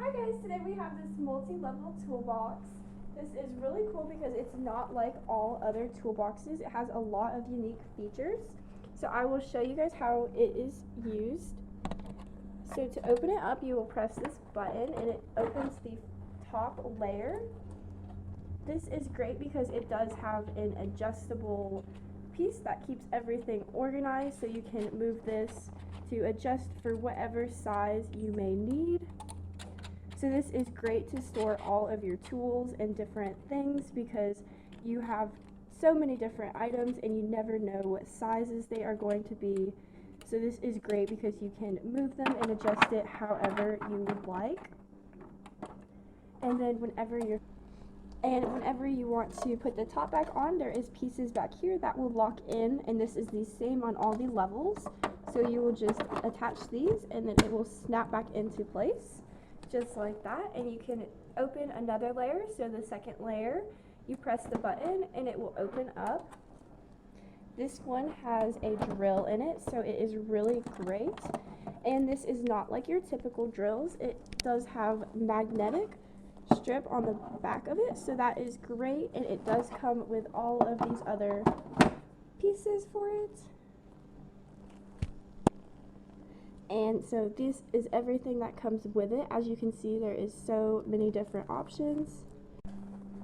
Hi guys, today we have this multi-level toolbox. This is really cool because it's not like all other toolboxes. It has a lot of unique features. So I will show you guys how it is used. So to open it up, you will press this button and it opens the top layer. This is great because it does have an adjustable piece that keeps everything organized, so you can move this to adjust for whatever size you may need. So this is great to store all of your tools and different things because you have so many different items and you never know what sizes they are going to be. So this is great because you can move them and adjust it however you would like. And then whenever you want to put the top back on, there is pieces back here that will lock in, and this is the same on all the levels. So you will just attach these and then it will snap back into place. Just like that, and you can open another layer. So the second layer, you press the button and it will open up. This one has a drill in it, so it is really great. And this is not like your typical drills. It does have magnetic strip on the back of it, so that is great, and it does come with all of these other pieces for it. And so this is everything that comes with it. As you can see, there is so many different options.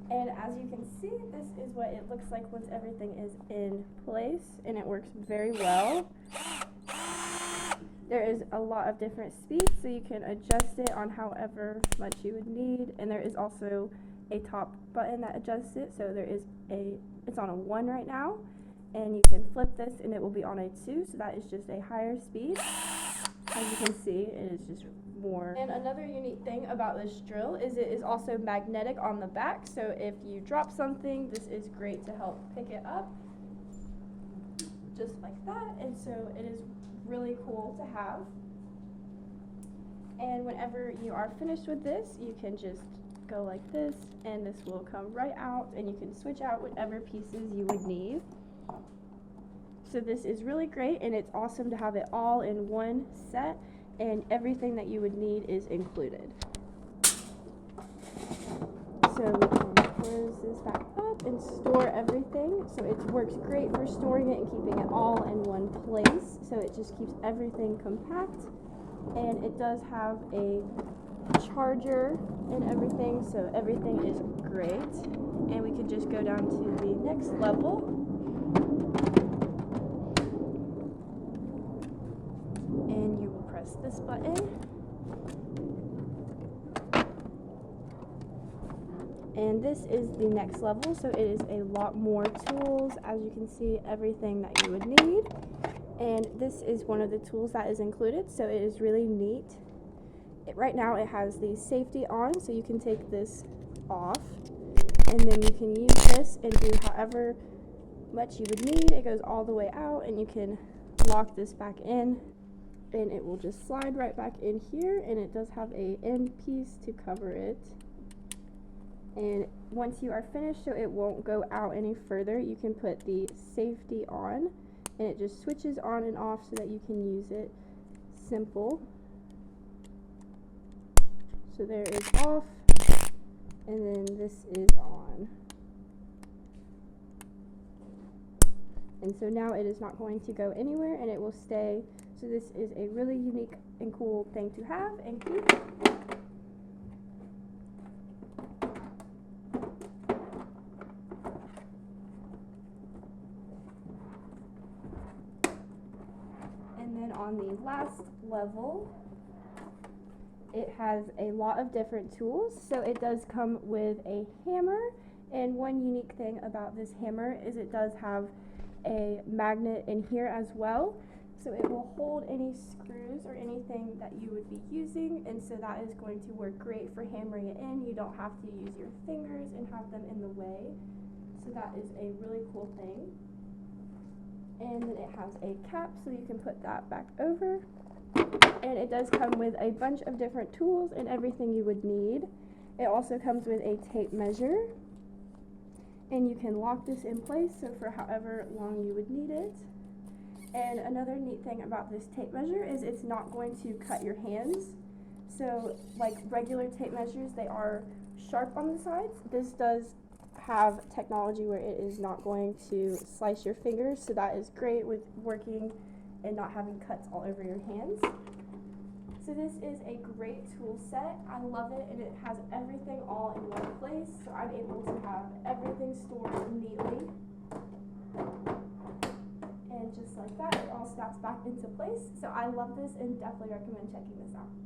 And as you can see, this is what it looks like once everything is in place, and it works very well. There is a lot of different speeds, so you can adjust it on however much you would need. And there is also a top button that adjusts it. So it's on a 1 right now, and you can flip this and it will be on a 2, so that is just a higher speed. As you can see, it is just more. And another unique thing about this drill is it is also magnetic on the back, so if you drop something, this is great to help pick it up, just like that. And so it is really cool to have. And whenever you are finished with this, you can just go like this, and this will come right out, and you can switch out whatever pieces you would need. So this is really great, and it's awesome to have it all in one set, and everything that you would need is included. So we can close this back up and store everything. So it works great for storing it and keeping it all in one place. So it just keeps everything compact, and it does have a charger and everything, so everything is great. And we could just go down to the next level. This button, and this is the next level, so it is a lot more tools. As you can see, everything that you would need, and this is one of the tools that is included, so it is really neat. Right now it has the safety on, so you can take this off, and then you can use this and do however much you would need. It goes all the way out, and you can lock this back in, and it will just slide right back in here, and it does have a end piece to cover it. And once you are finished, so it won't go out any further, you can put the safety on, and it just switches on and off so that you can use it simple. So there is off, and then this is on. And so now it is not going to go anywhere, and it will stay. So this is a really unique and cool thing to have and keep. And then on the last level, it has a lot of different tools. So it does come with a hammer, and one unique thing about this hammer is it does have a magnet in here as well. So it will hold any screws or anything that you would be using, and so that is going to work great for hammering it in. You don't have to use your fingers and have them in the way. So that is a really cool thing. And then it has a cap, so you can put that back over. And it does come with a bunch of different tools and everything you would need. It also comes with a tape measure, and you can lock this in place, so for however long you would need it. And another neat thing about this tape measure is it's not going to cut your hands. So like regular tape measures, they are sharp on the sides. This does have technology where it is not going to slice your fingers, so that is great with working and not having cuts all over your hands. So this is a great tool set. I love it, and it has everything all in one place, so I'm able to have everything stored neatly. And just like that, it all snaps back into place. So I love this and definitely recommend checking this out.